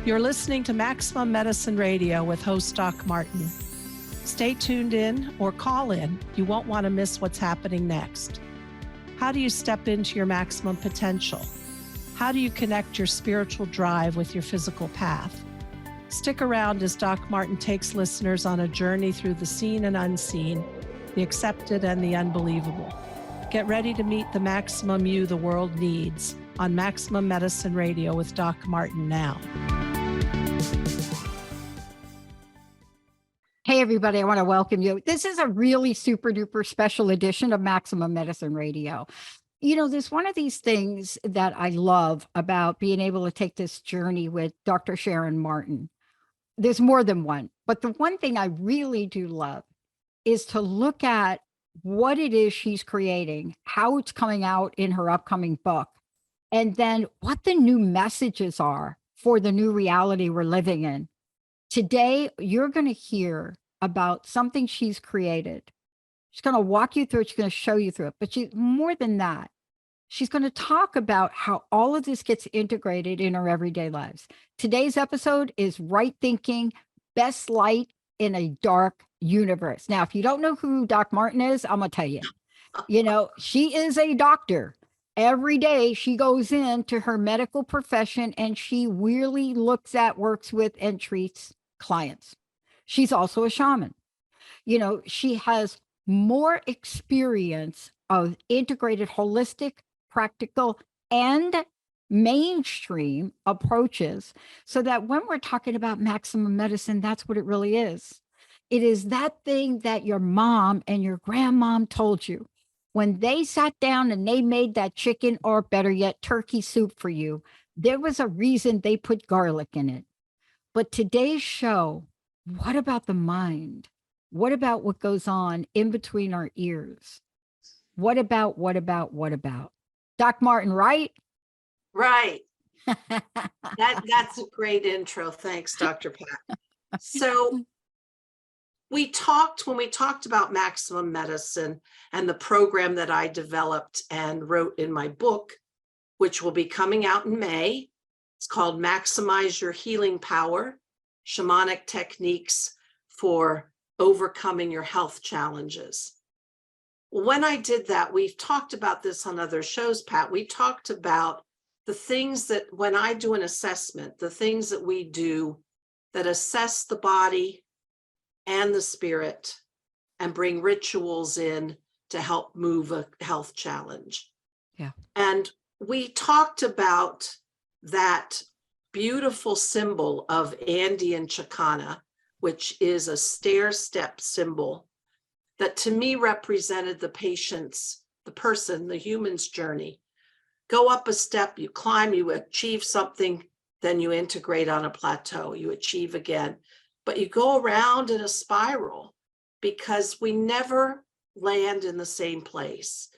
You're listening to Maximum Medicine Radio with host Doc Martin. Stay tuned in or call in. You won't want to miss what's happening next. How do you step into your maximum potential? How do you connect your spiritual drive with your physical path? Stick around as Doc Martin takes listeners on a journey through the seen and unseen, the accepted and the unbelievable. Get ready to meet the maximum you the world needs on Maximum Medicine Radio with Doc Martin now. Hey, everybody, I want to welcome you. This is a really super duper special edition of Maximum Medicine Radio. You know, there's one of these things that I love about being able to take this journey with Dr. Sharon Martin. There's more than one, but the one thing I really do love is to look at what it is she's creating, how it's coming out in her upcoming book, and then what the new messages are for the new reality we're living in. Today, you're going to hear about something she's created. She's going to walk you through it. She's going to show you through it. But more than that, she's going to talk about how all of this gets integrated in our everyday lives. Today's episode is Right Thinking, Best Light in a Dark Universe. Now, if you don't know who Doc Martin is, I'm going to tell you. You know, she is a doctor. Every day she goes into her medical profession and she really looks at, works with, and treats clients. She's also a shaman. You know, she has more experience of integrated, holistic, practical, and mainstream approaches, so that when we're talking about maximum medicine, that's what it really is. It is that thing that your mom and your grandmom told you when they sat down and they made that chicken, or better yet, turkey soup for you. There was a reason they put garlic in it. But today's show, what about the mind? What about what goes on in between our ears? What about? Doc Martin, right? Right. That's a great intro. Thanks, Dr. Pat. So when we talked about maximum medicine and the program that I developed and wrote in my book, which will be coming out in May. It's called Maximize Your Healing Power, Shamanic Techniques for Overcoming Your Health Challenges. When I did that, we've talked about this on other shows, Pat. We talked about the things that when I do an assessment, the things that we do that assess the body and the spirit and bring rituals in to help move a health challenge. Yeah. And we talked about that beautiful symbol of Andean Chicana, which is a stair-step symbol that to me represented the patient's, the person, the human's journey. Go up a step, you climb, you achieve something, then you integrate on a plateau, you achieve again. But you go around in a spiral because we never land in the same place.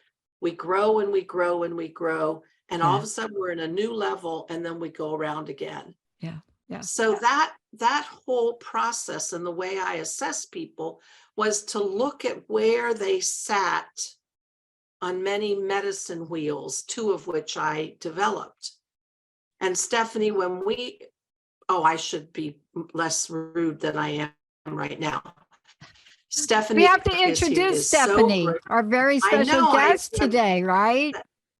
We grow and we grow and we grow. And all of a sudden we're in a new level and then we go around again. Yeah. So that whole process and the way I assess people was to look at where they sat on many medicine wheels, two of which I developed. And Stephanie, I should be less rude than I am right now. Stephanie, we have to introduce Stephanie, our very special guest today, right?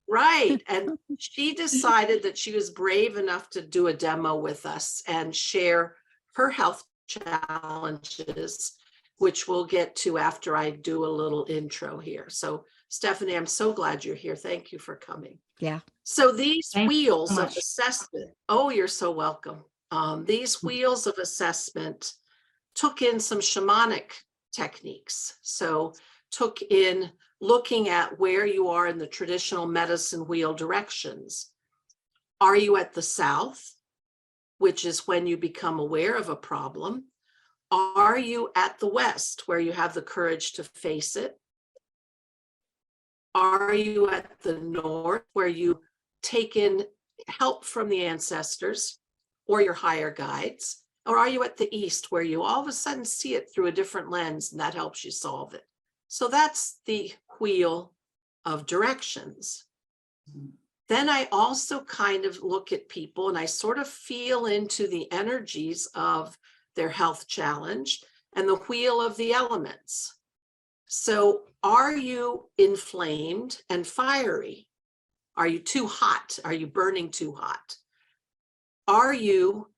Right. And she decided that she was brave enough to do a demo with us and share her health challenges, which we'll get to after I do a little intro here. So Stephanie, I'm so glad you're here. Thank you for coming. Yeah. So these wheels of assessment, you're so welcome. These wheels of assessment took in some shamanic techniques. So took in looking at where you are in the traditional medicine wheel directions. Are you at the south, which is when you become aware of a problem? Are you at the west, where you have the courage to face it? Are you at the north, where you take in help from the ancestors or your higher guides? Or are you at the east where you all of a sudden see it through a different lens and that helps you solve it? So that's the wheel of directions. Then I also kind of look at people and I sort of feel into the energies of their health challenge and the wheel of the elements. So are you inflamed and fiery? Are you too hot? Are you burning too hot? Are you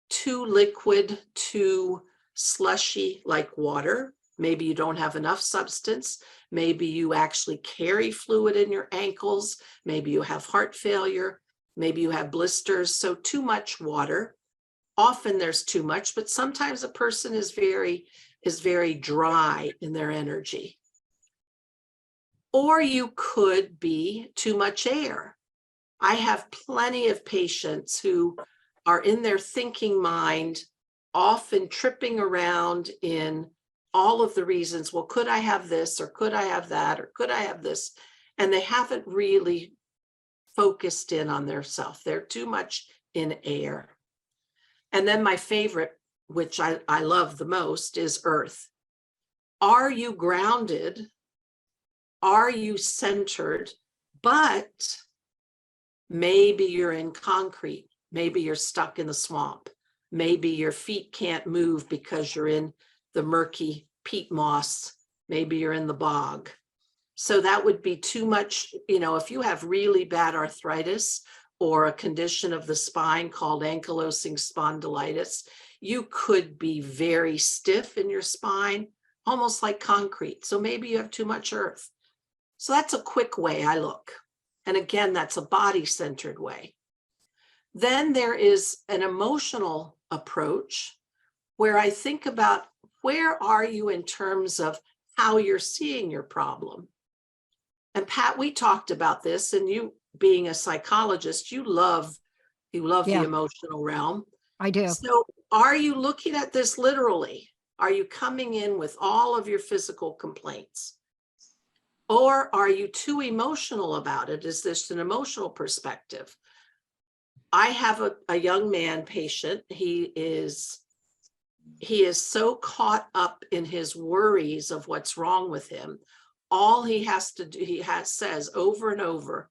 too liquid, too slushy like water? Maybe you don't have enough substance. Maybe you actually carry fluid in your ankles. Maybe you have heart failure. Maybe you have blisters. So too much water. Often there's too much, but sometimes a person is very dry in their energy. Or you could be too much air. I have plenty of patients who are in their thinking mind, often tripping around in all of the reasons, well, could I have this, or could I have that, or could I have this? And they haven't really focused in on their self. They're too much in air. And then my favorite, which I love the most, is earth. Are you grounded? Are you centered? But maybe you're in concrete. Maybe you're stuck in the swamp. Maybe your feet can't move because you're in the murky peat moss. Maybe you're in the bog. So that would be too much. If you have really bad arthritis or a condition of the spine called ankylosing spondylitis, you could be very stiff in your spine, almost like concrete. So maybe you have too much earth. So that's a quick way I look. And again, that's a body-centered way. Then there is an emotional approach where I think about, where are you in terms of how you're seeing your problem? And Pat, we talked about this, and you being a psychologist, you love the emotional realm. I do. So are you looking at this literally? Are you coming in with all of your physical complaints? Or are you too emotional about it? Is this an emotional perspective? I have a young man patient. He is so caught up in his worries of what's wrong with him. All he has to do, says over and over,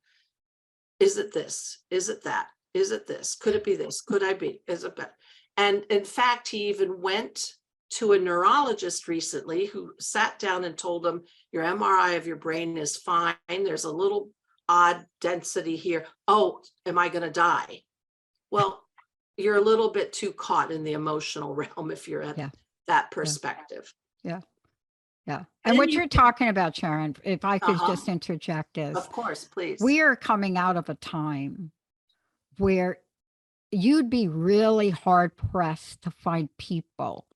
is it this? Is it that? Is it this? Could it be this? Could I be? Is it better? And in fact, he even went to a neurologist recently who sat down and told him, your MRI of your brain is fine. There's a little odd density here. Oh, am I going to die? Well, you're a little bit too caught in the emotional realm if you're at that perspective. Yeah. And what you're talking about, Sharon, if I could just interject, is, of course, please. We are coming out of a time where you'd be really hard pressed to find people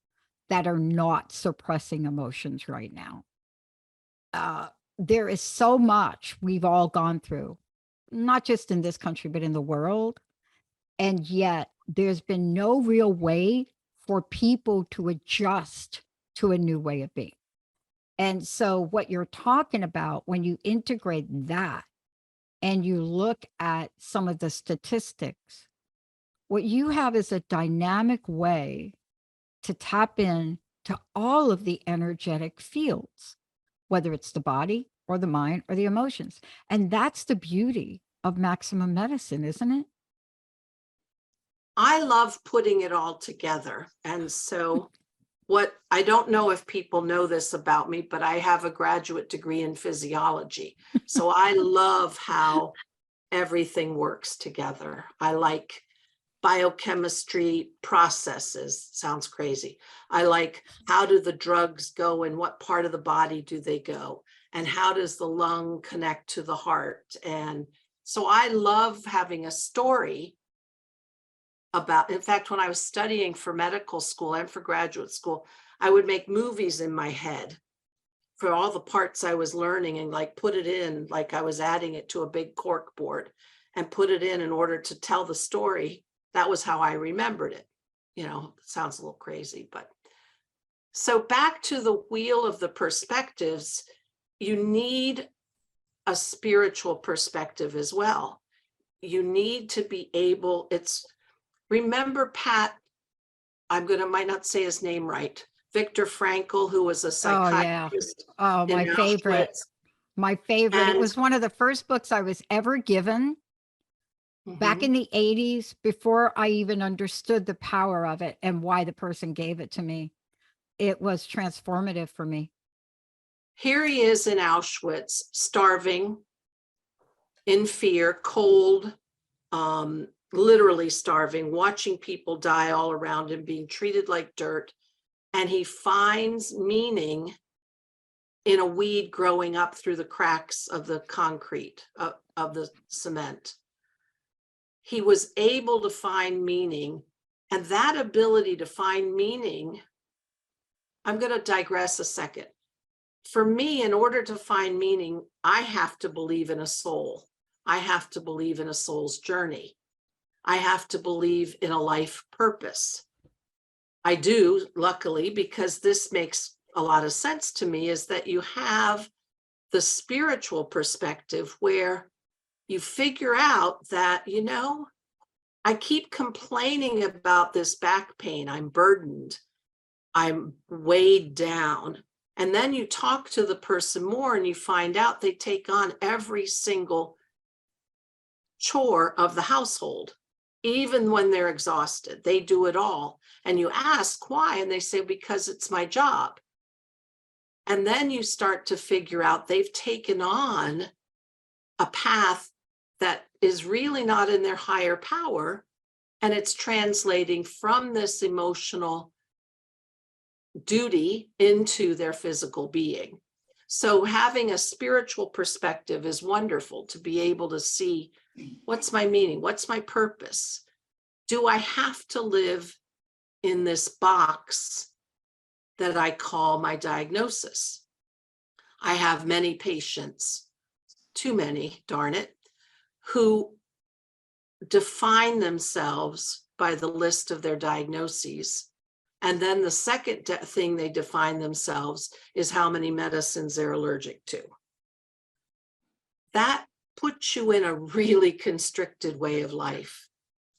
that are not suppressing emotions right now. There is so much we've all gone through, not just in this country, but in the world. And yet there's been no real way for people to adjust to a new way of being. And so what you're talking about, when you integrate that and you look at some of the statistics, what you have is a dynamic way to tap in to all of the energetic fields, whether it's the body or the mind or the emotions. And that's the beauty of maximum medicine, isn't it? I love putting it all together. And so I don't know if people know this about me, but I have a graduate degree in physiology. So I love how everything works together. I like biochemistry processes. Sounds crazy. I like, how do the drugs go and what part of the body do they go? And how does the lung connect to the heart? And so I love having a story about, in fact, when I was studying for medical school and for graduate school, I would make movies in my head for all the parts I was learning and put it in, like I was adding it to a big cork board and put it in order to tell the story. That was how I remembered it. It sounds a little crazy, but so back to the wheel of the perspectives, you need a spiritual perspective as well. You need to be able, Remember Pat, might not say his name right, Viktor Frankl, who was a Oh, yeah. psychiatrist Oh, in my favorite. Auschwitz. My favorite. It And was one of the first books I was ever given back Mhm. in the 80s, before I even understood the power of it and why the person gave it to me. It was transformative for me. Here he is in Auschwitz, starving, in fear, cold, literally starving, watching people die all around him, being treated like dirt. And he finds meaning in a weed growing up through the cracks of the concrete, of the cement. He was able to find meaning, and that ability to find meaning, I'm going to digress a second. For me, in order to find meaning, I have to believe in a soul. I have to believe in a soul's journey. I have to believe in a life purpose. I do, luckily, because this makes a lot of sense to me, is that you have the spiritual perspective where you figure out that, I keep complaining about this back pain. I'm burdened. I'm weighed down. And then you talk to the person more and you find out they take on every single chore of the household, even when they're exhausted. They do it all. And you ask why, and they say, because it's my job. And then you start to figure out they've taken on a path that is really not in their higher power. And it's translating from this emotional duty into their physical being. So having a spiritual perspective is wonderful, to be able to see, what's my meaning? What's my purpose? Do I have to live in this box that I call my diagnosis? I have many patients, too many, darn it, who define themselves by the list of their diagnoses. And then the second thing they define themselves is how many medicines they're allergic to. That puts you in a really constricted way of life,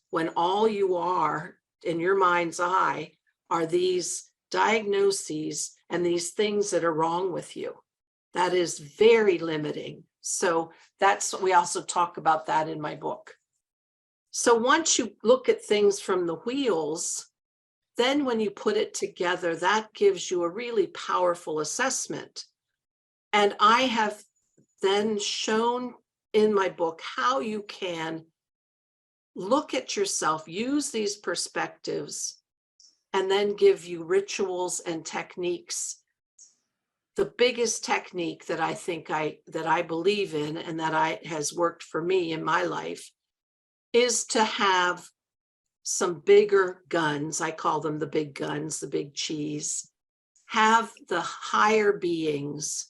when all you are in your mind's eye are these diagnoses and these things that are wrong with you. That is very limiting. So we also talk about that in my book. So once you look at things from the wheels, then when you put it together, that gives you a really powerful assessment. And I have then shown in my book how you can look at yourself, use these perspectives, and then give you rituals and techniques. The biggest technique that I think that I believe in and that has worked for me in my life is to have some bigger guns. I call them the big guns, the big cheese. Have the higher beings,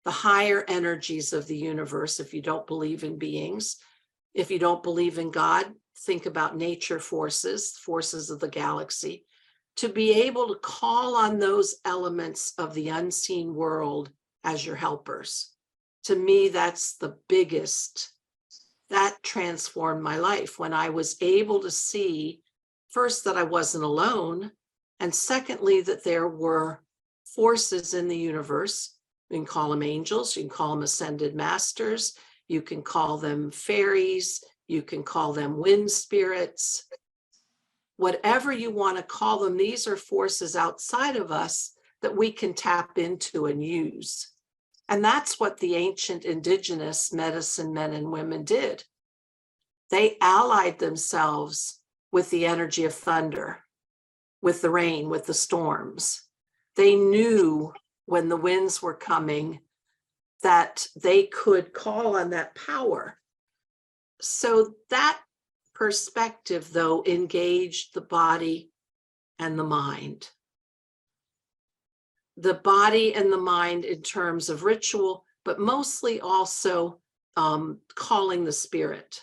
the higher energies of the universe. If you don't believe in beings, if you don't believe in God, think about nature forces of the galaxy, to be able to call on those elements of the unseen world as your helpers. To me, that's the biggest. That transformed my life when I was able to see, first, that I wasn't alone, and secondly, that there were forces in the universe. You can call them angels, you can call them ascended masters, you can call them fairies, you can call them wind spirits. Whatever you want to call them, these are forces outside of us that we can tap into and use. And that's what the ancient indigenous medicine men and women did. They allied themselves with the energy of thunder, with the rain, with the storms. They knew when the winds were coming that they could call on that power. So that perspective, though, engaged the body and the mind. The body and the mind in terms of ritual, but mostly also calling the spirit.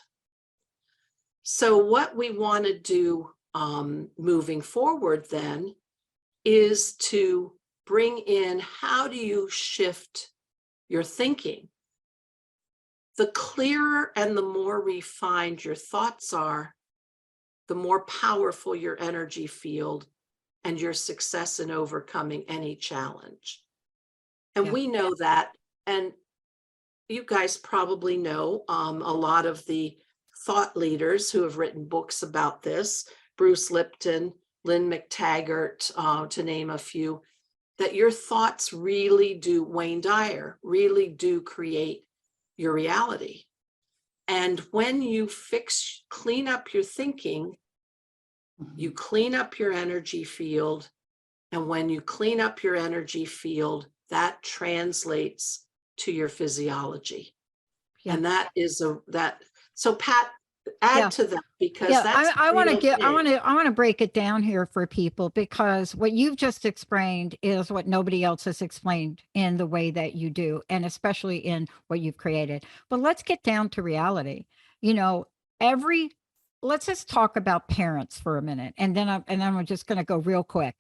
So what we want to do moving forward then is to bring in, how do you shift your thinking? The clearer and the more refined your thoughts are, the more powerful your energy field and your success in overcoming any challenge. And Yeah. we know that. And you guys probably know a lot of the thought leaders who have written books about this, Bruce Lipton, Lynn McTaggart, to name a few, that your thoughts really do, Wayne Dyer, really do create your reality. And when you clean up your thinking, you clean up your energy field. And when you clean up your energy field, that translates to your physiology. Yeah. And that is so Pat, add to that, because that's I want to real big. I want to break it down here for people, because what you've just explained is what nobody else has explained in the way that you do, and especially in what you've created. But let's get down to reality. You know, let's just talk about parents for a minute, and then we're just going to go real quick.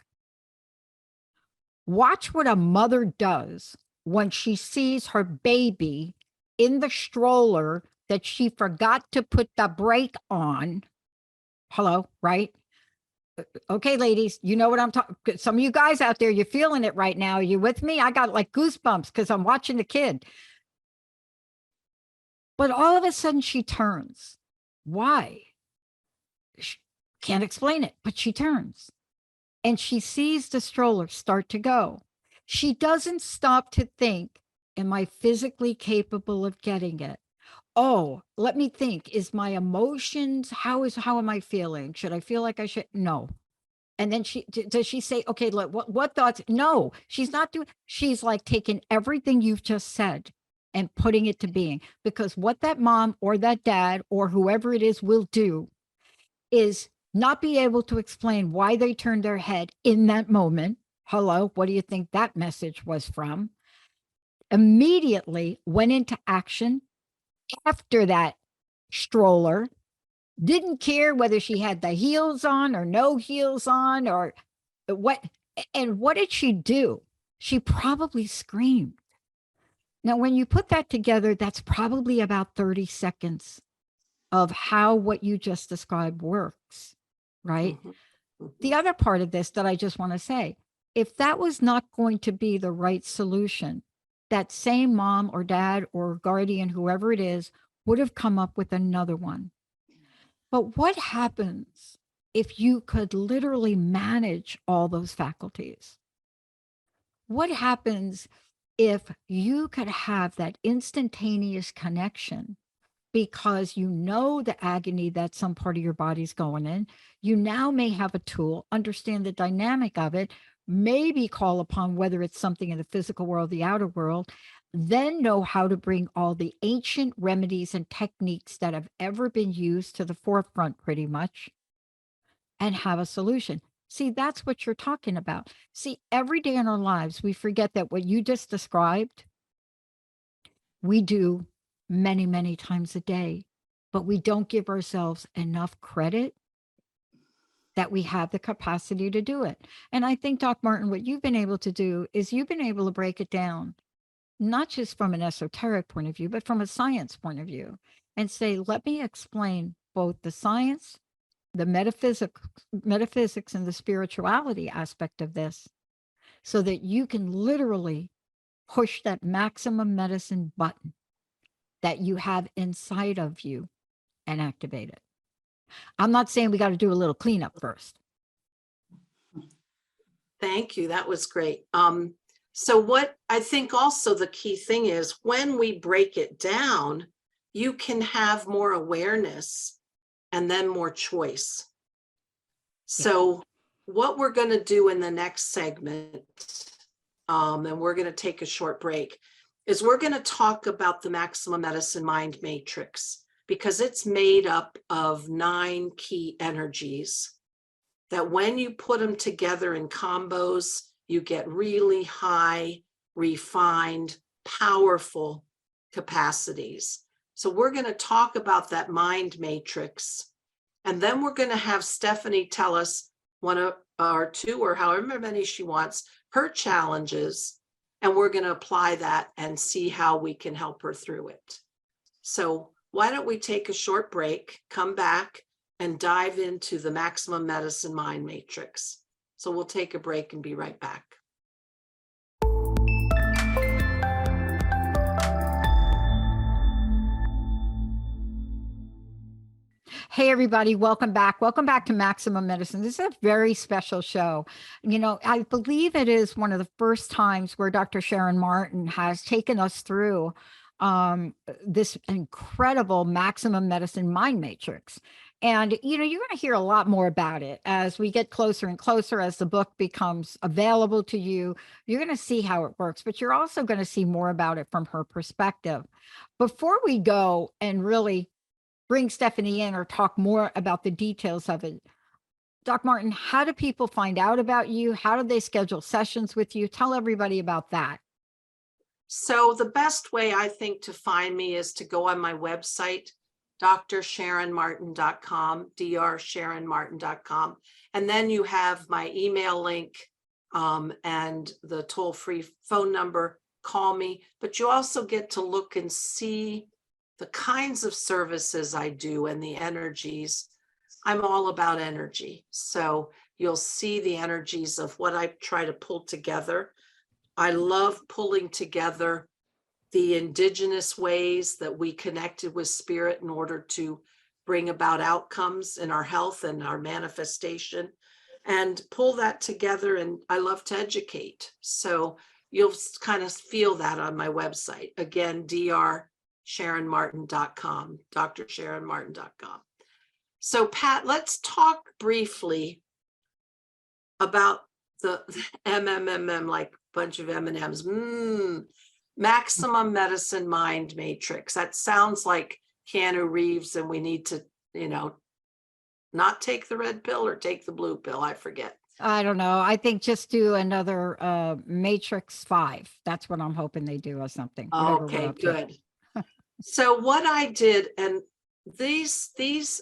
Watch what a mother does when she sees her baby in the stroller that she forgot to put the brake on. Hello, right? Okay, ladies, you know what I'm talking. Some of you guys out there, you're feeling it right now. Are you with me? I got like goosebumps because I'm watching the kid. But all of a sudden she turns. Why? She can't explain it, but she turns. And she sees the stroller start to go. She doesn't stop to think, am I physically capable of getting it? Oh, let me think. Is my emotions, how am I feeling? Should I feel like I should? No. And then does she say, okay, look, what thoughts? No, she's not doing, she's like taking everything you've just said and putting it to being, because what that mom or that dad or whoever it is will do is not be able to explain why they turned their head in that moment. Hello, what do you think that message was from? Immediately went into action after that stroller, didn't care whether she had the heels on or no heels on or what. And what did she do? She probably screamed. Now, when you put that together, that's probably about 30 seconds of how what you just described works, right? The other part of this that I just want to say, if that was not going to be the right solution, that same mom or dad or guardian, whoever it is, would have come up with another one. But what happens if you could literally manage all those faculties? What happens if you could have that instantaneous connection, because you know the agony that some part of your body's going in? You now may have a tool, understand the dynamic of it, maybe call upon whether it's something in the physical world, the outer world, then know how to bring all the ancient remedies and techniques that have ever been used to the forefront pretty much, and have a solution. See, that's what you're talking about. See, every day in our lives, we forget that what you just described, we do many, many times a day, but we don't give ourselves enough credit that we have the capacity to do it. And I think, Doc Martin, what you've been able to do is you've been able to break it down, not just from an esoteric point of view, but from a science point of view, and say, let me explain both the science, the metaphysics and the spirituality aspect of this, so that you can literally push that maximum medicine button that you have inside of you and activate it. I'm not saying we got to do a little cleanup first. Thank you. That was great. So what I think also the key thing is, when we break it down, you can have more awareness and then more choice. So what we're going to do in the next segment, and we're going to take a short break, is we're going to talk about the Maximum Medicine Mind Matrix, because it's made up of 9 key energies that when you put them together in combos, you get really high, refined, powerful capacities. So we're going to talk about that mind matrix. And then we're going to have Stephanie tell us one or 2 or however many she wants, her challenges. And we're going to apply that and see how we can help her through it. So why don't we take a short break, come back, and dive into the Maximum Medicine Mind Matrix. So we'll take a break and be right back. Hey, everybody, welcome back. Welcome back to Maximum Medicine. This is a very special show. You know, I believe it is one of the first times where Dr. Sharon Martin has taken us through this incredible Maximum Medicine Mind Matrix. And, you know, you're going to hear a lot more about it as we get closer and closer, as the book becomes available to you. You're going to see how it works, but you're also going to see more about it from her perspective. Before we go and really bring Stephanie in or talk more about the details of it, Doc Martin, how do people find out about you? How do they schedule sessions with you? Tell everybody about that. So the best way I think to find me is to go on my website, drsharonmartin.com, drsharonmartin.com. And then you have my email link and the toll-free phone number. Call me, but you also get to look and see the kinds of services I do and the energies. I'm all about energy. So you'll see the energies of what I try to pull together. I love pulling together the indigenous ways that we connected with spirit in order to bring about outcomes in our health and our manifestation, and pull that together. And I love to educate. So you'll kind of feel that on my website. Again, drsharonmartin.com, drsharonmartin.com. So Pat, let's talk briefly about the MMMM, like a bunch of M&Ms. Maximum Medicine Mind Matrix. That sounds like Keanu Reeves, and we need to, you know, not take the red pill or take the blue pill. I forget. I don't know. I think just do another Matrix 5. That's what I'm hoping they do, or something. Okay, good. So what I did, and these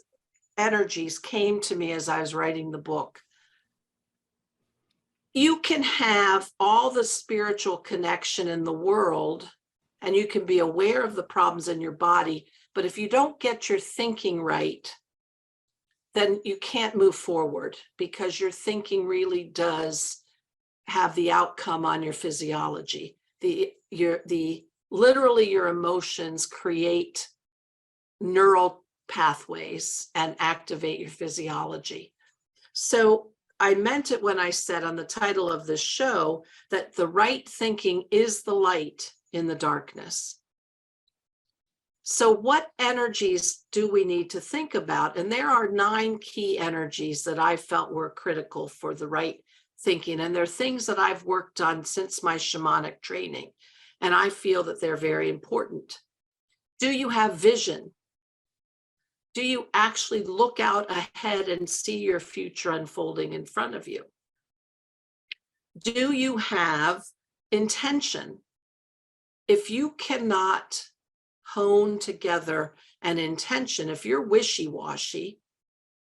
energies came to me as I was writing the book. You can have all the spiritual connection in the world, and you can be aware of the problems in your body, but if you don't get your thinking right, then you can't move forward, because your thinking really does have the outcome on your physiology. Literally your emotions create neural pathways and activate your physiology. So I meant it when I said on the title of this show that the right thinking is the light in the darkness. So what energies do we need to think about? And there are 9 key energies that I felt were critical for the right thinking. And they're things that I've worked on since my shamanic training. And I feel that they're very important. Do you have vision? Do you actually look out ahead and see your future unfolding in front of you? Do you have intention? If you cannot hone together an intention, if you're wishy-washy,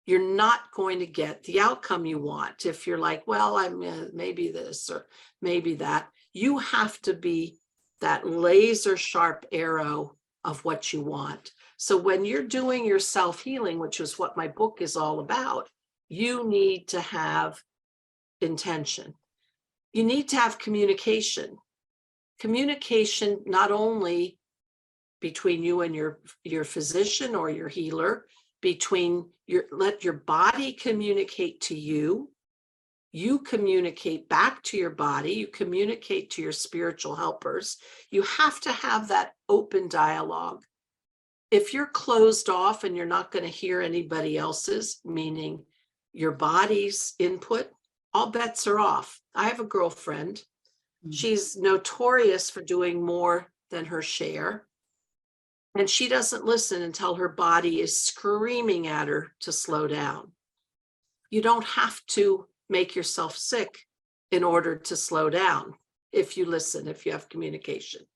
you're not going to get the outcome you want. If you're like, well, I'm maybe this or maybe that, you have to be that laser sharp arrow of what you want. So when you're doing your self-healing, which is what my book is all about, you need to have intention. You need to have communication. Communication not only between you and your physician or your healer, let your body communicate to you. You communicate back to your body. You communicate to your spiritual helpers. You have to have that open dialogue. If you're closed off and you're not going to hear anybody else's, meaning your body's input, all bets are off. I have a girlfriend. She's notorious for doing more than her share. And she doesn't listen until her body is screaming at her to slow down. You don't have to make yourself sick in order to slow down if you listen, if you have communication.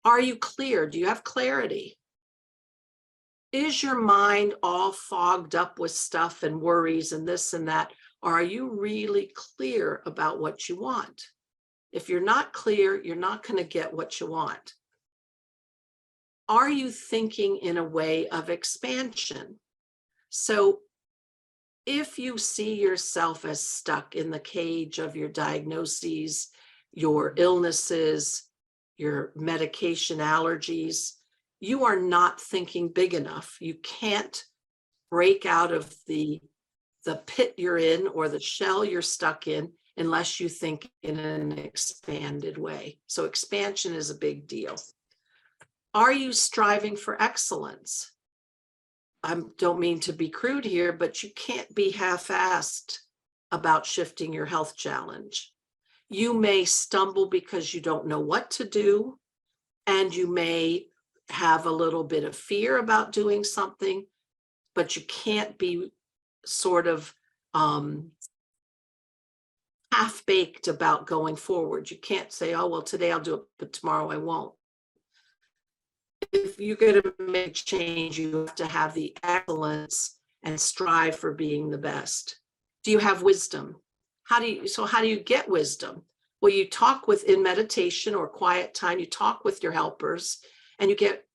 Are you clear? Do you have clarity? Is your mind all fogged up with stuff and worries and this and that? Or are you really clear about what you want? If you're not clear, you're not going to get what you want. Are you thinking in a way of expansion? So if you see yourself as stuck in the cage of your diagnoses, your illnesses, your medication allergies, you are not thinking big enough. You can't break out of the pit you're in or the shell you're stuck in unless you think in an expanded way. So expansion is a big deal. Are you striving for excellence? I don't mean to be crude here, but you can't be half-assed about shifting your health challenge. You may stumble because you don't know what to do, and you may have a little bit of fear about doing something, but you can't be sort of half-baked about going forward. You can't say, oh, well, today I'll do it, but tomorrow I won't. If you're going to make change, you have to have the excellence and strive for being the best. Do you have wisdom? How do you get wisdom? Well, you talk in meditation or quiet time, you talk with your helpers, and you get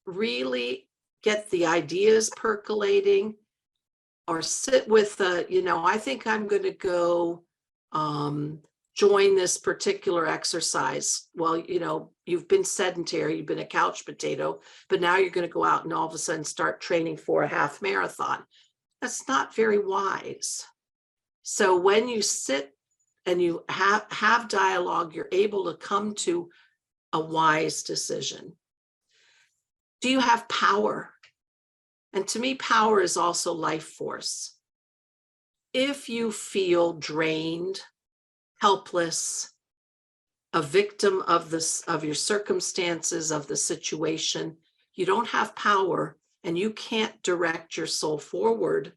the ideas percolating, or sit with I think I'm going to go join this particular exercise. Well, you've been sedentary, you've been a couch potato, but now you're going to go out and all of a sudden start training for a half marathon. That's not very wise. So when you sit and you have dialogue, you're able to come to a wise decision. Do you have power? And to me, power is also life force. If you feel drained, helpless, a victim of your circumstances, of the situation, you don't have power, and you can't direct your soul forward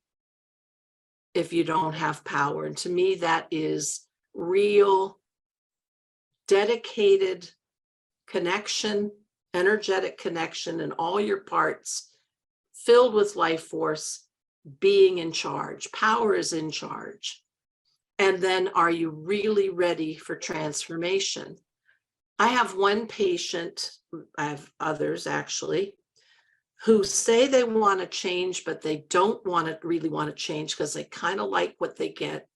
if you don't have power. And to me, that is real, dedicated connection, energetic connection in all your parts, filled with life force, being in charge. Power is in charge. And then, are you really ready for transformation? I have one patient, I have others actually, who say they want to change, but they don't really want to change because they kind of like what they get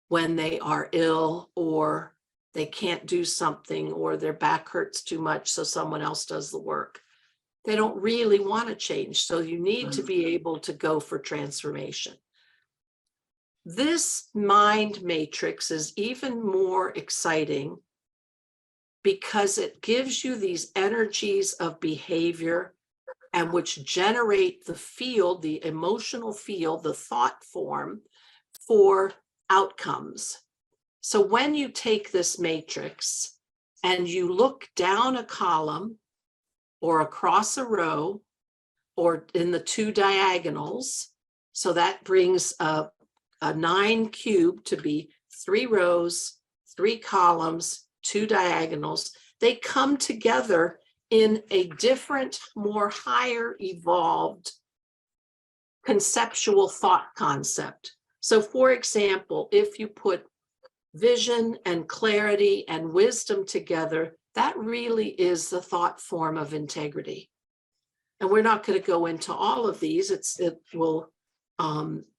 when they are ill, or they can't do something, or their back hurts too much, so someone else does the work. They don't really want to change. So you need to be able to go for transformation. This mind matrix is even more exciting because it gives you these energies of behavior, and which generate the field, the emotional field, the thought form for outcomes. So when you take this matrix and you look down a column or across a row or in the two diagonals, so that brings a 9 cube to be 3 rows, 3 columns, 2 diagonals. They come together in a different, more higher evolved conceptual thought concept. So for example, if you put vision and clarity and wisdom together, that really is the thought form of integrity. And we're not going to go into all of these. It will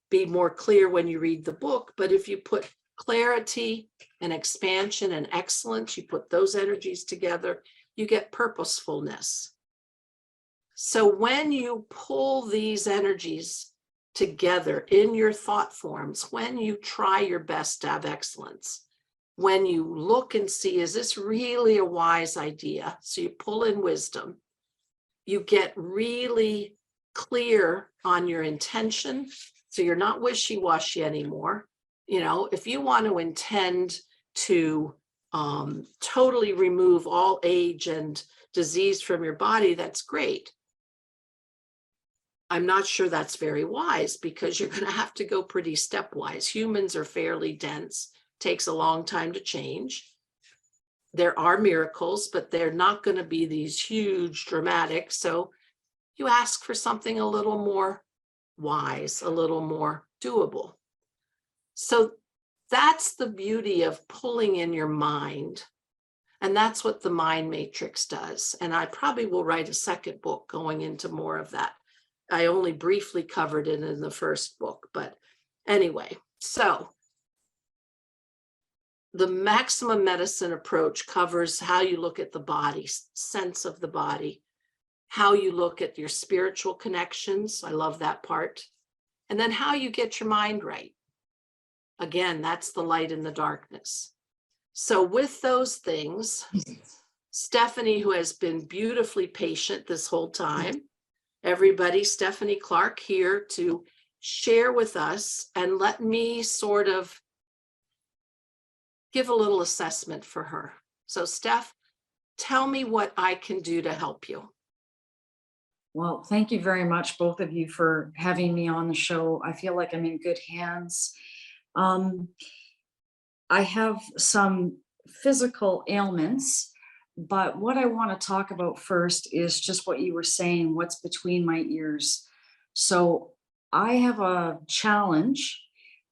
be more clear when you read the book. But if you put clarity and expansion and excellence, you put those energies together, you get purposefulness. So when you pull these energies together in your thought forms, when you try your best to have excellence, when you look and see, is this really a wise idea? So you pull in wisdom, you get really clear on your intention. So you're not wishy-washy anymore. If you want to intend to totally remove all age and disease from your body, that's great. I'm not sure that's very wise, because you're going to have to go pretty stepwise. Humans are fairly dense, takes a long time to change. There are miracles, but they're not going to be these huge, dramatic. So you ask for something a little more wise, a little more doable. So that's the beauty of pulling in your mind. And that's what the mind matrix does. And I probably will write a second book going into more of that. I only briefly covered it in the first book, but anyway, So the maximum medicine approach covers how you look at the body, sense of the body, how you look at your spiritual connections. I love that part. And then how you get your mind right. Again, that's the light and the darkness. So with those things, Stephanie, who has been beautifully patient this whole time, everybody, Stephanie Clark here to share with us, and let me sort of give a little assessment for her. So Steph, tell me what I can do to help you. Well, thank you very much, both of you, for having me on the show. I feel like I'm in good hands. I have some physical ailments, but what I want to talk about first is just what you were saying, what's between my ears. So I have a challenge.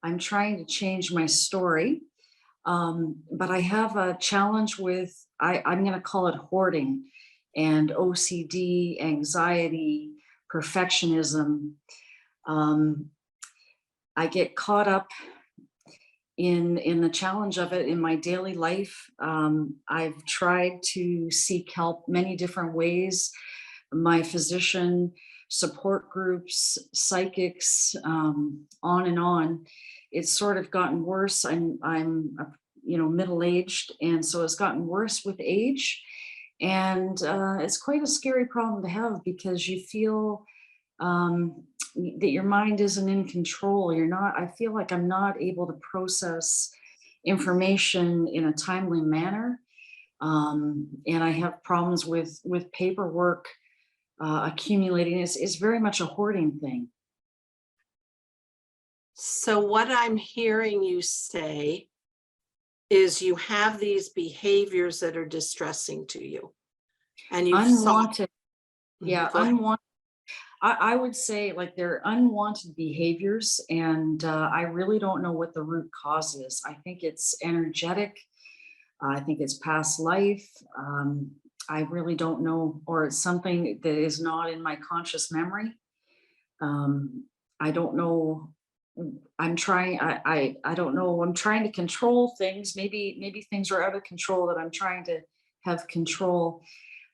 I'm trying to change my story, but I have a challenge with, I'm going to call it hoarding and OCD, anxiety, perfectionism. I get caught up in the challenge of it in my daily life. I've tried to seek help many different ways. My physician, support groups, psychics, on and on. It's sort of gotten worse. I'm middle-aged, and so it's gotten worse with age. And it's quite a scary problem to have, because you feel that your mind isn't in control. I feel like I'm not able to process information in a timely manner. And I have problems with paperwork accumulating. It's very much a hoarding thing. So what I'm hearing you say is you have these behaviors that are distressing to you, and you Unwanted. Yeah, Unwanted. I would say, like, they're unwanted behaviors, and I really don't know what the root cause is. I think it's energetic. I think it's past life. I really don't know, or it's something that is not in my conscious memory. I don't know. I'm trying. I don't know. I'm trying to control things. Maybe things are out of control that I'm trying to have control,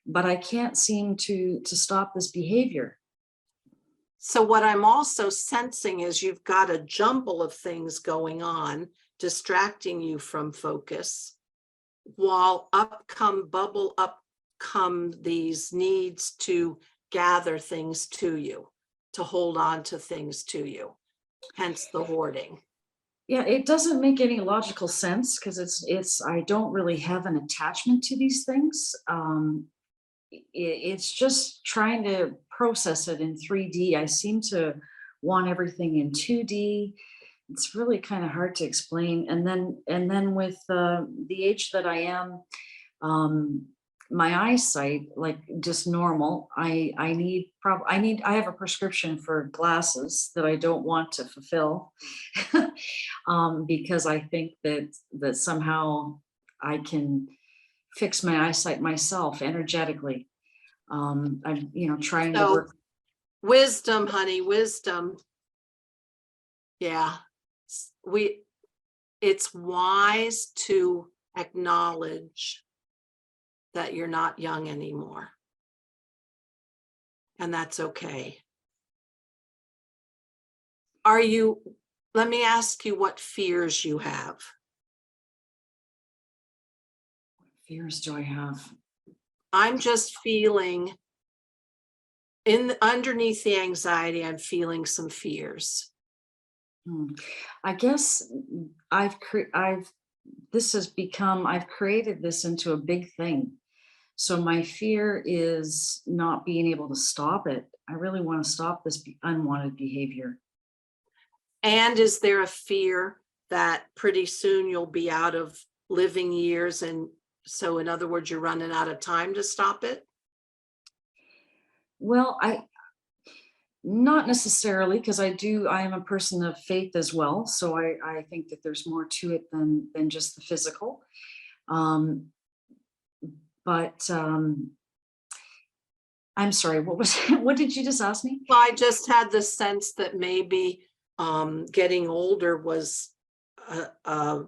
but I can't seem to stop this behavior. So what I'm also sensing is you've got a jumble of things going on, distracting you from focus, while bubble up come these needs to gather things to you, to hold on to things to you, hence the hoarding. Yeah, it doesn't make any logical sense, because I don't really have an attachment to these things. It's just trying to process it in 3D. I seem to want everything in 2D. It's really kind of hard to explain. And then with the age that I am, my eyesight, like, just normal. I have a prescription for glasses that I don't want to fulfill, because I think that somehow I can fix my eyesight myself energetically. I'm trying to work. Wisdom, honey, wisdom. Yeah, it's wise to acknowledge that you're not young anymore, and that's okay. Let me ask you what fears you have. What fears do I have? I'm just feeling underneath the anxiety, I'm feeling some fears. I guess I've created this into a big thing. So my fear is not being able to stop it. I really want to stop this unwanted behavior. And is there a fear that pretty soon you'll be out of living years, and so in other words, you're running out of time to stop it? Well, not necessarily, because I am a person of faith as well. So I think that there's more to it than just the physical. But I'm sorry, what did you just ask me? Well, I just had the sense that maybe getting older was a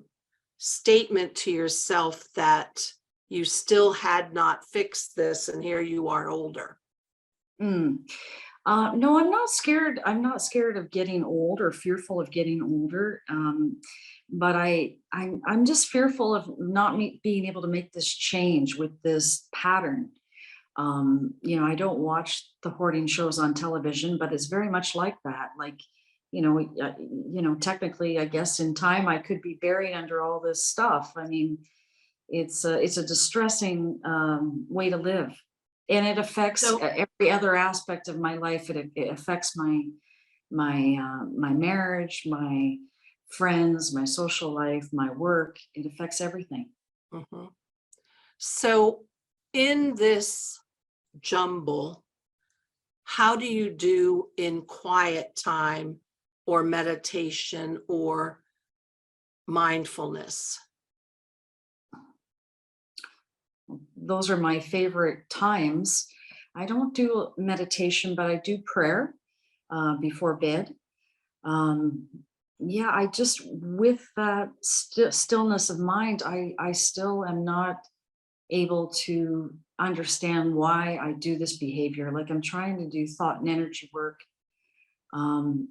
statement to yourself that you still had not fixed this, and here you are older? Mm. No, I'm not scared. I'm not scared of getting old or fearful of getting older. But I'm just fearful of not being able to make this change with this pattern. I don't watch the hoarding shows on television, but it's very much like that. Like, technically, I guess in time I could be buried under all this stuff. I mean, it's a distressing way to live, and it affects So every other aspect of my life. It affects my marriage, my friends, my social life, my work. It affects everything. mhm. So in this jumble, how do you do in quiet time or meditation or mindfulness? Those are my favorite times. I don't do meditation, but I do prayer before bed. Um, yeah, I just, with that stillness of mind, I still am not able to understand why I do this behavior. Like, I'm trying to do thought and energy work. Um,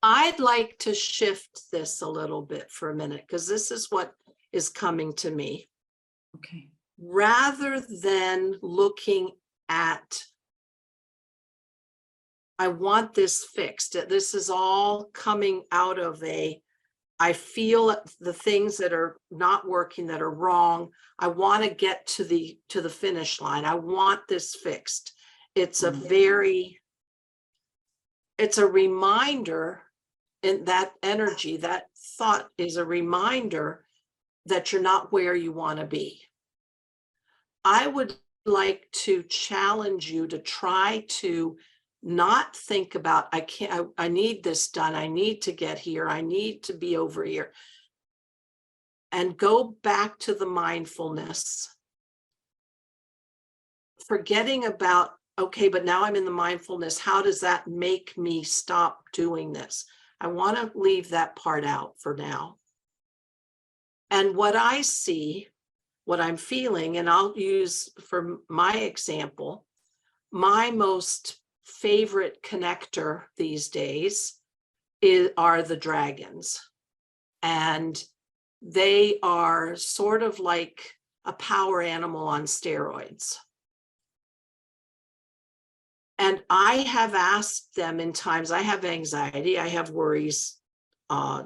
I'd like to shift this a little bit for a minute, because this is what is coming to me. okay. Rather than looking at, I want this fixed, this is all coming out of I feel the things that are not working, that are wrong. I want to get to the finish line. I want this fixed. It's a it's a reminder, and that energy, that thought is a reminder that you're not where you want to be. I would like to challenge you to try to not think about, I need this done. I need to get here. I need to be over here. And go back to the mindfulness, forgetting about, okay, but now I'm in the mindfulness. How does that make me stop doing this? I want to leave that part out for now. And what I see, what I'm feeling, and I'll use for my example, my most favorite connector these days are the dragons. And they are sort of like a power animal on steroids. And I have asked them in times, I have anxiety, I have worries. I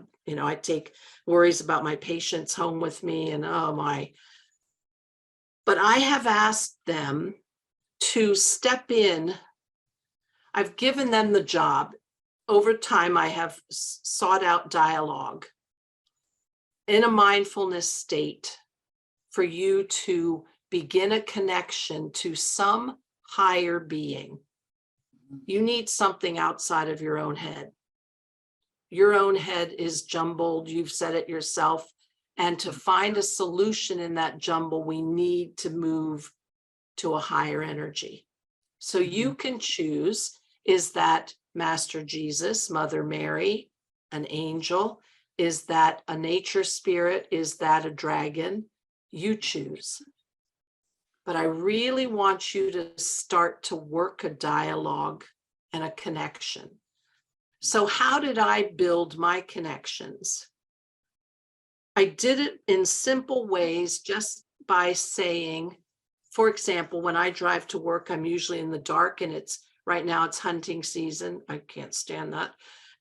take worries about my patients home with me, and but I have asked them to step in. I've given them the job. Over time, I have sought out dialogue in a mindfulness state for you to begin a connection to some higher being. You need something outside of your own head. Your own head is jumbled. You've said it yourself. And to find a solution in that jumble, we need to move to a higher energy. So you can choose, is that Master Jesus, Mother Mary, an angel? Is that a nature spirit? Is that a dragon? You choose. But I really want you to start to work a dialogue and a connection. So how did I build my connections? I did it in simple ways, just by saying, for example, when I drive to work, I'm usually in the dark, and right now it's hunting season. I can't stand that.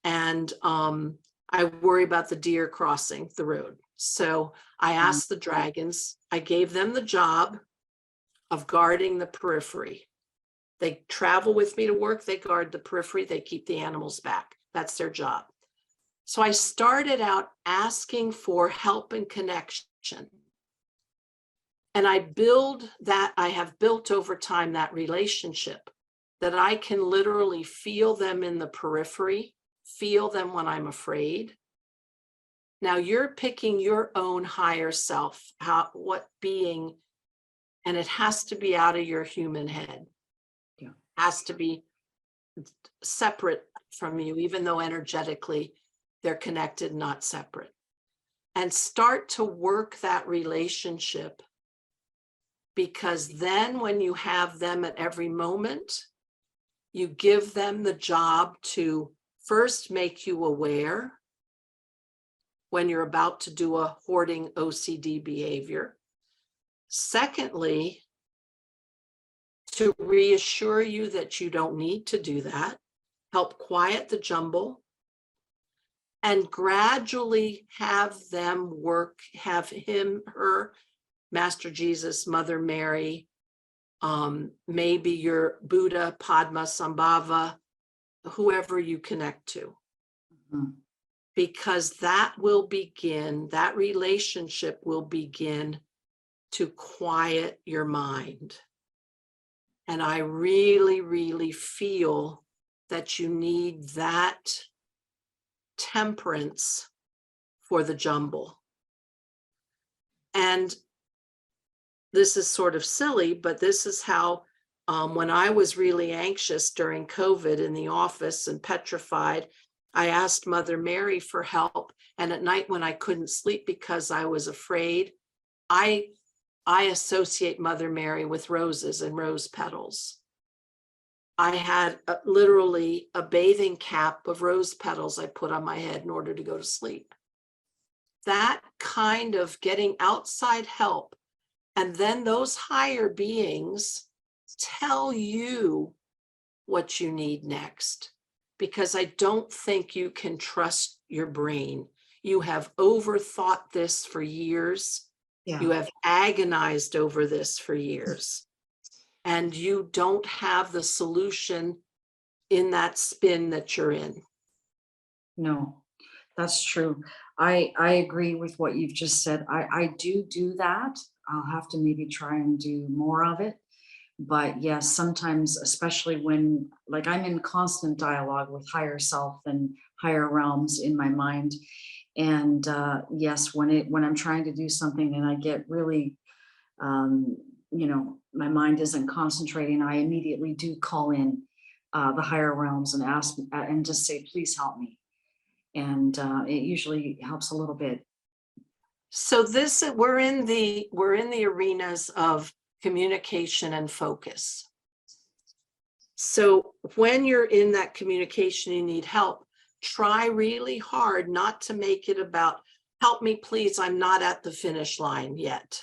And I worry about the deer crossing the road. So I asked the dragons, I gave them the job of guarding the periphery. They travel with me to work, they guard the periphery, they keep the animals back. That's their job. So I started out asking for help and connection. And I have built over time that relationship, that I can literally feel them in the periphery, feel them when I'm afraid. Now you're picking your own higher self, what being, and it has to be out of your human head. Yeah. Has to be separate from you, even though energetically they're connected, not separate. And start to work that relationship, because then when you have them at every moment, you give them the job to first make you aware when you're about to do a hoarding OCD behavior. Secondly, to reassure you that you don't need to do that, help quiet the jumble, and gradually have them work, have him, her, Master Jesus, Mother Mary, maybe your Buddha, Padma, Sambhava, whoever you connect to. Mhm. Because that will begin, that relationship will begin to quiet your mind. And I really, really feel that you need that temperance for the jumble. And this is sort of silly, but this is how, when I was really anxious during COVID in the office and petrified, I asked Mother Mary for help. And at night when I couldn't sleep because I was afraid, I associate Mother Mary with roses and rose petals. I had literally a bathing cap of rose petals I put on my head in order to go to sleep. That kind of getting outside help, and then those higher beings tell you what you need next, because I don't think you can trust your brain. You have overthought this for years. Yeah. You have agonized over this for years, and you don't have the solution in that spin that you're in. No, that's true. I agree with what you've just said. I do that. I'll have to maybe try and do more of it. But yes, sometimes, especially when, like, I'm in constant dialogue with higher self and higher realms in my mind. And yes, when I'm trying to do something and I get really, my mind isn't concentrating, I immediately do call in the higher realms and ask and just say, please help me. And it usually helps a little bit. So we're in the arenas of communication and focus. So when you're in that communication, you need help, try really hard not to make it about, help me, please, I'm not at the finish line yet.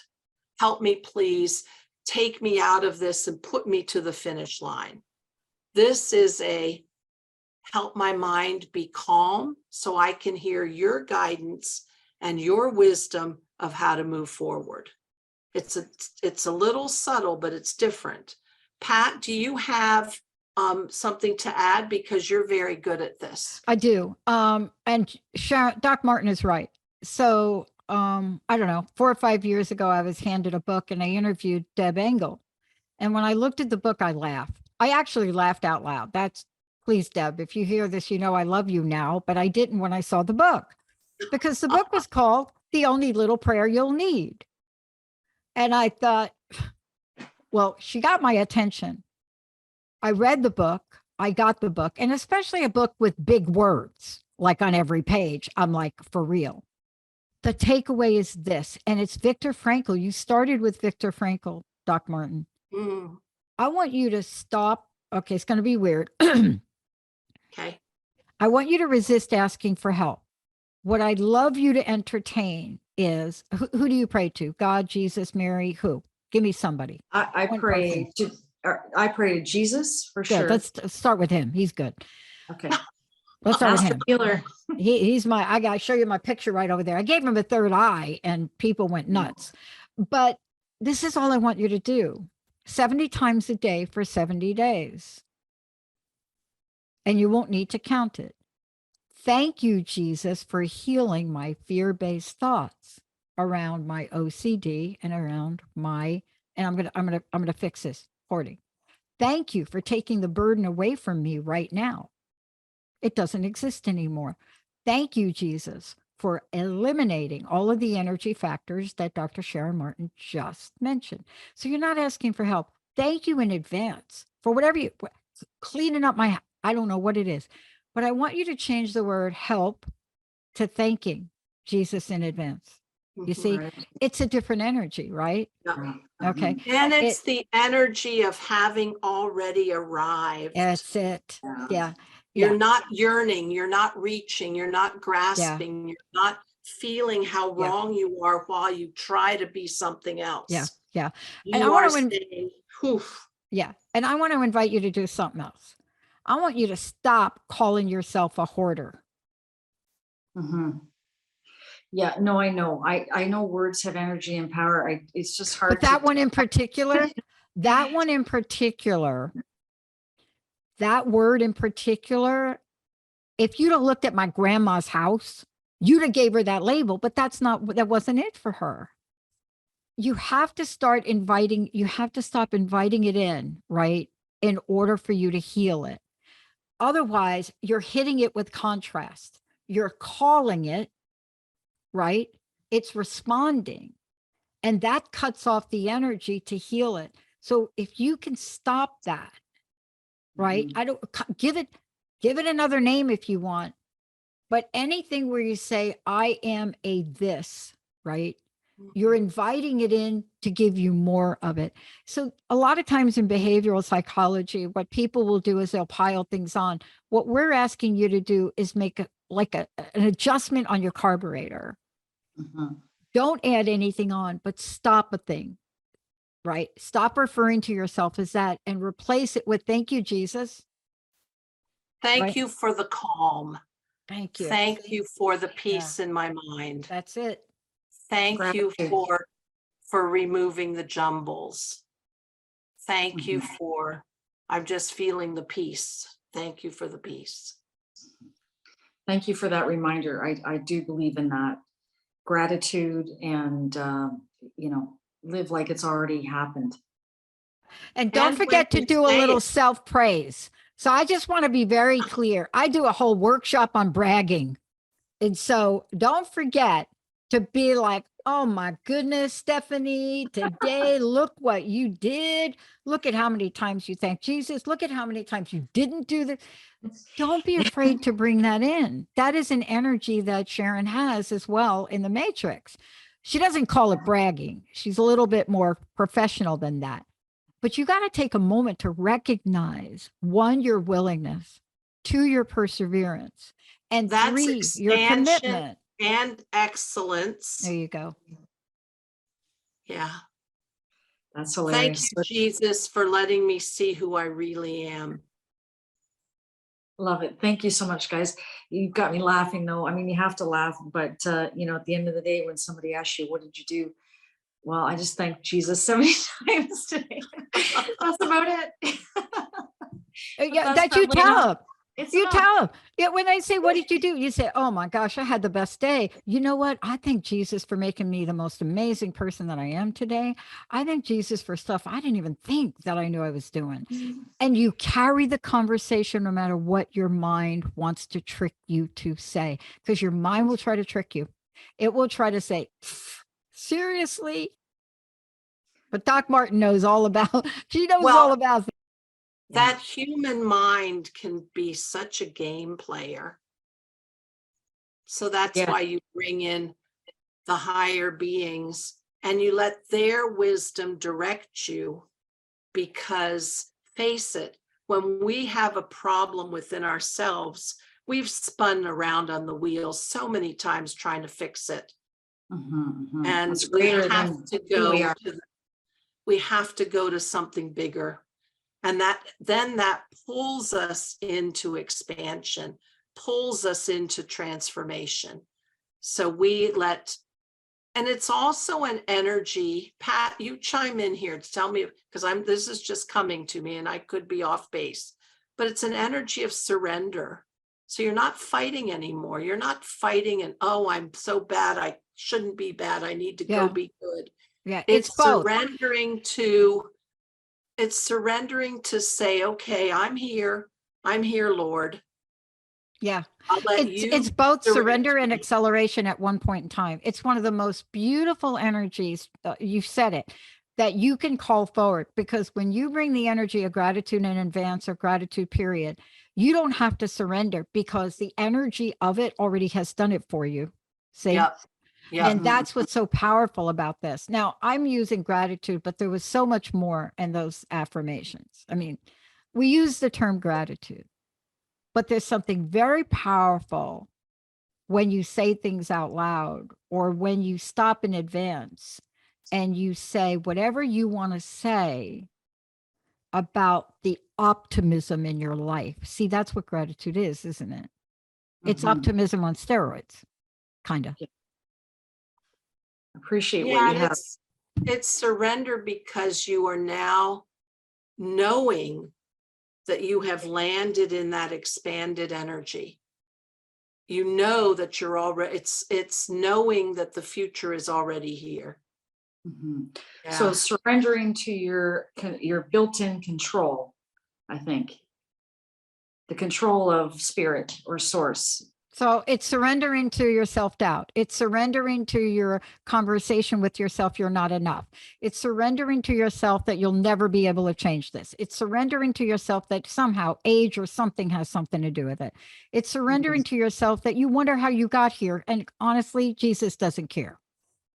Help me, please, take me out of this and put me to the finish line. This is a help my mind be calm so I can hear your guidance and your wisdom of how to move forward. It's a little subtle, but it's different. Pat, do you have something to add? Because you're very good at this. I do. And Sharon, Doc Martin is right. So I don't know, 4 or 5 years ago, I was handed a book and I interviewed Deb Engel. And when I looked at the book, I laughed. I actually laughed out loud. Please, Deb, if you hear this, you know I love you now, but I didn't when I saw the book, because the book was called The Only Little Prayer You'll Need. And I thought, well, she got my attention. I read the book, I got the book, and especially a book with big words, like on every page. I'm like, for real. The takeaway is this, and it's Viktor Frankl. You started with Viktor Frankl, Doc Martin. Mm, I want you to stop. Okay, it's going to be weird. okay. I want you to resist asking for help. What I'd love you to entertain is, who do you pray to? God, Jesus, Mary, who? Give me somebody. I One pray to Jesus for Good. sure. Let's start with him. He's good. Okay. Let's start with Master him. healer. I got to show you my picture right over there. I gave him a third eye and people went nuts. But this is all I want you to do. 70 times a day for 70 days. And you won't need to count it. Thank you, Jesus, for healing my fear-based thoughts around my OCD and around and I'm going to fix this, hoarding. Thank you for taking the burden away from me right now. It doesn't exist anymore. Thank you, Jesus, for eliminating all of the energy factors that Dr. Sharon Martin just mentioned. So you're not asking for help. Thank you in advance for whatever cleaning up my I don't know what it is, but I want you to change the word help to thanking Jesus in advance. You see, Right. it's a different energy, right? Yeah. Okay. And it's It- the energy of having already arrived. That's it. Yeah. You're Yeah. not yearning, you're not reaching, you're not grasping, you're not feeling how Yeah. wrong you are while you try to be something Yeah. else. Yeah. And I You are want to, saying, "Poof." yeah. And I want to invite you to do something else. I want you to stop calling yourself a hoarder. Mhm. Yeah, no, I know. I know words have energy and power. It's just hard But that to one in particular, that one in particular, that word in particular, if you'd have looked at my grandma's house, you'd have gave her that label, but that wasn't it for her. You have to start inviting, you have to stop inviting it in, right? In order for you to heal it. Otherwise, you're hitting it with contrast. You're calling it, right? It's responding. And that cuts off the energy to heal it. So if you can stop that, right? Mhm. I don't give it another name if you want, but anything where you say, I am a this, right? You're inviting it in to give you more of it. So a lot of times in behavioral psychology, what people will do is they'll pile things on. What we're asking you to do is make an adjustment on your carburetor. Mhm. Don't add anything on, but stop a thing, right? Stop referring to yourself as that and replace it with thank you, Jesus. Thank Right. you for the calm. Thank you. Thank you for the peace in my mind. That's it. Thank you Gratitude. for removing the jumbles. Thank you Mhm. for, I'm just feeling the peace. Thank you for the peace. Thank you for that reminder. I do believe in that gratitude and, live like it's already happened. And don't And when forget to you do a say little it, self praise. So I just want to be very clear. I do a whole workshop on bragging. And so don't forget to be like, oh my goodness, Stephanie, today, look what you did. Look at how many times you thanked Jesus. Look at how many times you didn't do this. Don't be afraid to bring that in. That is an energy that Sharon has as well in the matrix. She doesn't call it bragging. She's a little bit more professional than that. But you got to take a moment to recognize one, your willingness, two, your perseverance, and that's three, your expansion commitment. and excellence. There you go. Yeah. That's Thank hilarious. you, Jesus, for letting me see who I really am. Love it. Thank you so much, guys. You've got me laughing though. I mean, you have to laugh, but at the end of the day, when somebody asks you, what did you do? Well, I just thanked Jesus so many times today. That's about it. Yeah, That's that you probably tell enough. them. It's You enough. tell them. Yeah, when they say, what did you do? You say, oh my gosh, I had the best day. You know what? I thank Jesus for making me the most amazing person that I am today. I thank Jesus for stuff I didn't even think that I knew I was doing. And you carry the conversation no matter what your mind wants to trick you to say, because your mind will try to trick you. It will try to say, seriously? But Doc Martin knows all about, she knows Well, all about that human mind can be such a game player. So that's Yeah. why you bring in the higher beings and you let their wisdom direct you, because face it, when we have a problem within ourselves, we've spun around on the wheel so many times trying to fix it. Mhm, mhm. And It's we greater have than to who we go are. to we have to go to something bigger. And that pulls us into expansion, pulls us into transformation. So we let, and it's also an energy. Pat, you chime in here to tell me, because this is just coming to me and I could be off base, but it's an energy of surrender. So you're not fighting anymore. You're not fighting and, oh, I'm so bad. I shouldn't be bad. I need to go be good. Yeah, it's It's both. surrendering to say, okay, I'm here, Lord. Yeah, I'll let it's you both direct surrender and me. acceleration at one point in time. It's one of the most beautiful energies. You've said it, that you can call forward, because when you bring the energy of gratitude in advance or gratitude period, You don't have to surrender because the energy of it already has done it for you. See? Yep. Yep. And that's what's so powerful about this. Now, I'm using gratitude, but there was so much more in those affirmations. I mean, we use the term gratitude, but there's something very powerful when you say things out loud or when you stop in advance and you say whatever you want to say about the optimism in your life. See, that's what gratitude is, isn't it? It's optimism on steroids, kind of. Appreciate what Yeah, you have. it's surrender because you are now knowing that you have landed in that expanded energy. You know that you're already, it's knowing that the future is already here. Yeah. So surrendering to your built-in control, I think. The control of spirit or source. So it's surrendering to your self-doubt. It's surrendering to your conversation with yourself, you're not enough. It's surrendering to yourself that you'll never be able to change this. It's surrendering to yourself that somehow age or something has something to do with it. It's surrendering to yourself that you wonder how you got here. And honestly, Jesus doesn't care.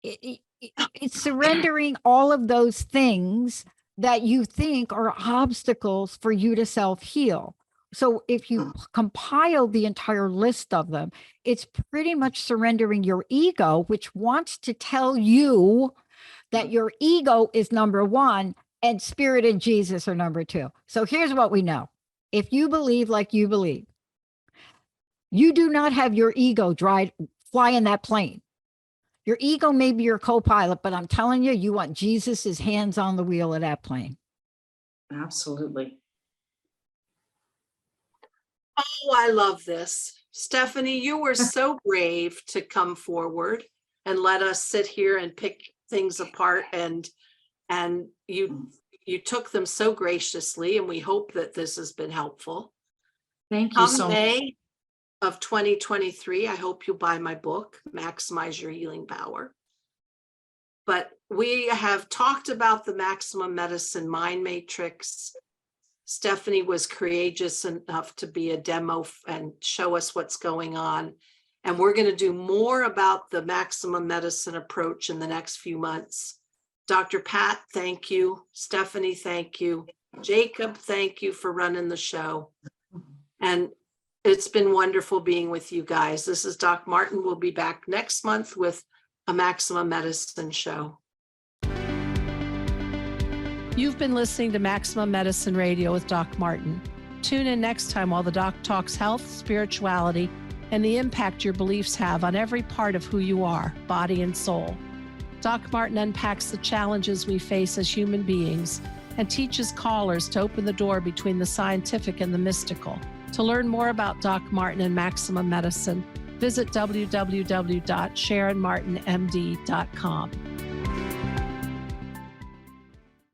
It's surrendering all of those things that you think are obstacles for you to self-heal. So if you compile the entire list of them, it's pretty much surrendering your ego, which wants to tell you that your ego is number one and spirit and Jesus are number two. So here's what we know. If you believe like you believe, you do not have your ego fly in that plane. Your ego may be your co-pilot, but I'm telling you want Jesus's hands on the wheel of that plane. Absolutely. Oh, I love this. Stephanie, you were so brave to come forward and let us sit here and pick things apart, and you took them so graciously, and we hope that this has been helpful. Thank you so much. May of 2023, I hope you buy my book, Maximize Your Healing Power. But we have talked about the Maximum Medicine Mind Matrix. Stephanie was courageous enough to be a demo and show us what's going on. And we're going to do more about the maximum medicine approach in the next few months. Dr. Pat, thank you. Stephanie, thank you. Jacob, thank you for running the show. And it's been wonderful being with you guys. This is Doc Martin. We'll be back next month with a Maximum Medicine show. You've been listening to Maximum Medicine Radio with Doc Martin. Tune in next time while the doc talks health, spirituality, and the impact your beliefs have on every part of who you are, body and soul. Doc Martin unpacks the challenges we face as human beings and teaches callers to open the door between the scientific and the mystical. To learn more about Doc Martin and Maximum Medicine, visit www.sharonmartinmd.com.